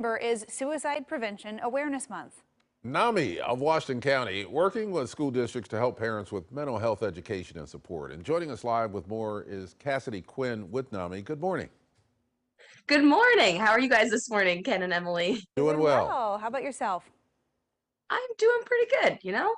Is Suicide Prevention Awareness Month. NAMI of Washington County working with school districts to help parents with mental health education and support. And joining us live with more is Cassidy Quinn with NAMI. Good morning. Good morning. How are you guys this morning, Ken and Emily? Doing well. How about yourself? I'm doing pretty good, you know?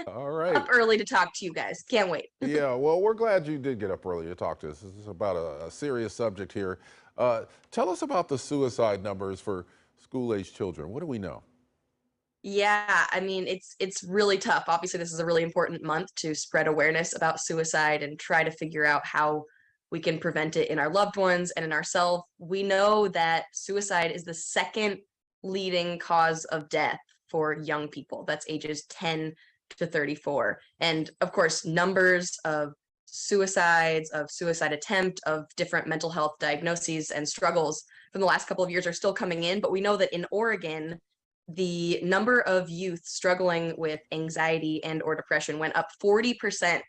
All right. Up early to talk to you guys. Can't wait. Yeah, well, we're glad you did get up early to talk to us. This is about a serious subject here. Tell us about the suicide numbers for school-age children. What do we know? Yeah, I mean, it's really tough. Obviously, this is a really important month to spread awareness about suicide and try to figure out how we can prevent it in our loved ones and in ourselves. We know that suicide is the second leading cause of death for young people. That's ages 10 to 34. And of course, numbers of suicides, of suicide attempt, of different mental health diagnoses and struggles from the last couple of years are still coming in. But we know that in Oregon, the number of youth struggling with anxiety and or depression went up 40%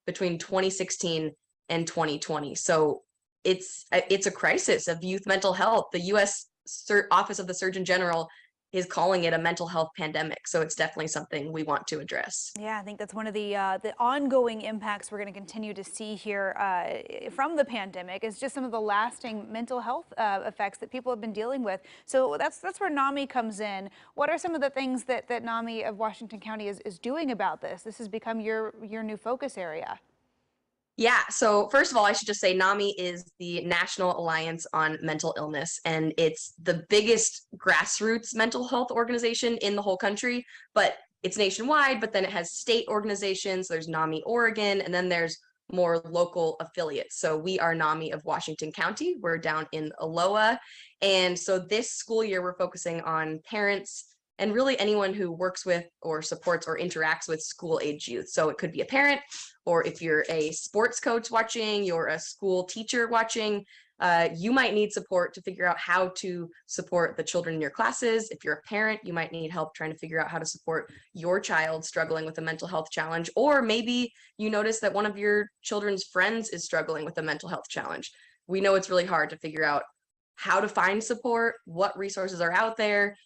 between 2016 and 2020. So it's a crisis of youth mental health. The U.S. Office of the Surgeon General is calling it a mental health pandemic. So it's definitely something we want to address. Yeah, I think that's one of the ongoing impacts we're going to continue to see here from the pandemic is just some of the lasting mental health effects that people have been dealing with. So that's where NAMI comes in. What are some of the things that NAMI of Washington County is doing about this? This has become your new focus area. Yeah, so first of all, I should just say NAMI is the National Alliance on Mental Illness, and it's the biggest grassroots mental health organization in the whole country, but it's nationwide, but then it has state organizations. There's NAMI Oregon, and then there's more local affiliates. So we are NAMI of Washington County. We're down in Aloha. And so this school year, we're focusing on parents and really anyone who works with or supports or interacts with school-age youth. So it could be a parent, or if you're a sports coach watching, you're a school teacher watching, you might need support to figure out how to support the children in your classes. If you're a parent, you might need help trying to figure out how to support your child struggling with a mental health challenge, or maybe you notice that one of your children's friends is struggling with a mental health challenge. We know it's really hard to figure out how to find support, what resources are out there,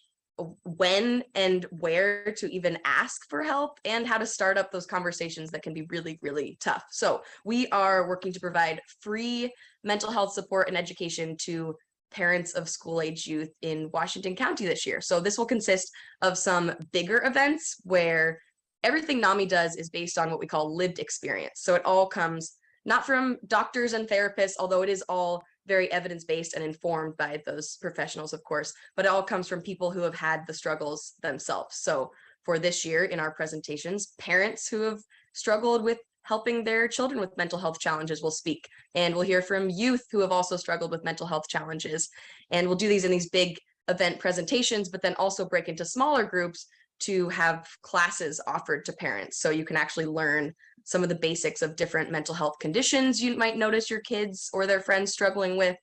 when and where to even ask for help, and how to start up those conversations that can be really, really tough. So we are working to provide free mental health support and education to parents of school-age youth in Washington County this year. So this will consist of some bigger events where everything NAMI does is based on what we call lived experience. So it all comes not from doctors and therapists, although it is all very evidence-based and informed by those professionals, of course, but it all comes from people who have had the struggles themselves. So for this year in our presentations, parents who have struggled with helping their children with mental health challenges will speak, and we'll hear from youth who have also struggled with mental health challenges. And we'll do these in these big event presentations, but then also break into smaller groups to have classes offered to parents. So you can actually learn some of the basics of different mental health conditions you might notice your kids or their friends struggling with,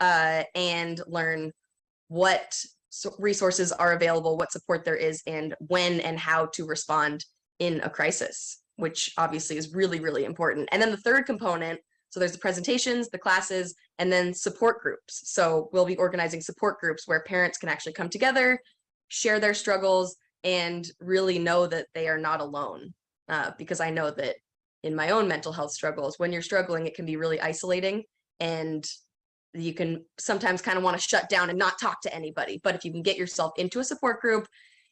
and learn what resources are available, what support there is, and when and how to respond in a crisis, which obviously is really, really important. And then the third component, so there's the presentations, the classes, and then support groups. So we'll be organizing support groups where parents can actually come together, share their struggles, and really know that they are not alone. Because I know that in my own mental health struggles, when you're struggling, it can be really isolating, and you can sometimes kind of want to shut down and not talk to anybody. But if you can get yourself into a support group,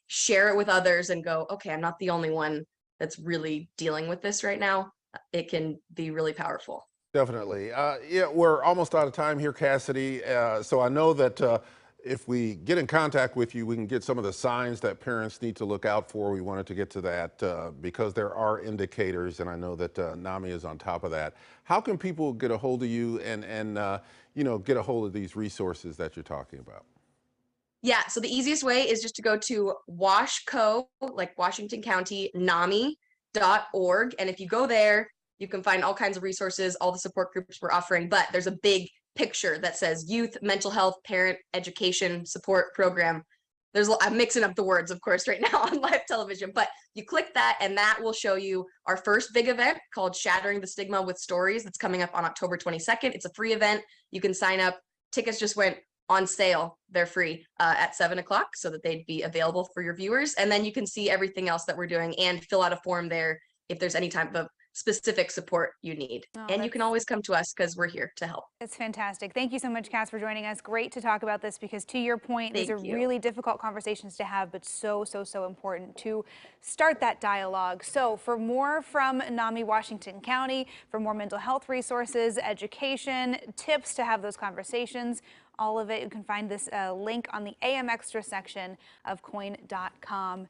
share it with others and go, okay, I'm not the only one that's really dealing with this right now, it can be really powerful. Definitely. Yeah, we're almost out of time here, Cassidy. So I know that if we get in contact with you, we can get some of the signs that parents need to look out for. We wanted to get to that because there are indicators, and I know that NAMI is on top of that. How can people get a hold of you and get a hold of these resources that you're talking about? Yeah, so the easiest way is just to go to WashCo, like Washington County, NAMI.org. And if you go there, you can find all kinds of resources, all the support groups we're offering, but there's a big picture that says Youth Mental Health Parent Education Support Program. I'm mixing up the words, of course, right now on live television, but you click that and that will show you our first big event called Shattering the Stigma with Stories that's coming up on October 22nd. It's a free event. You can sign up. Tickets just went on sale. They're free at 7 o'clock so that they'd be available for your viewers. And then you can see everything else that we're doing and fill out a form there if there's any type of specific support you need. Oh, And you can always come to us because we're here to help. It's fantastic. Thank you so much, Cass, for joining us. Great to talk about this because, to your point, these are Thank you. really difficult conversations to have, but so important to start that dialogue. So for more from NAMI Washington County, for more mental health resources, education, tips to have those conversations, all of it, you can find this link on the AM Extra section of KOIN.com.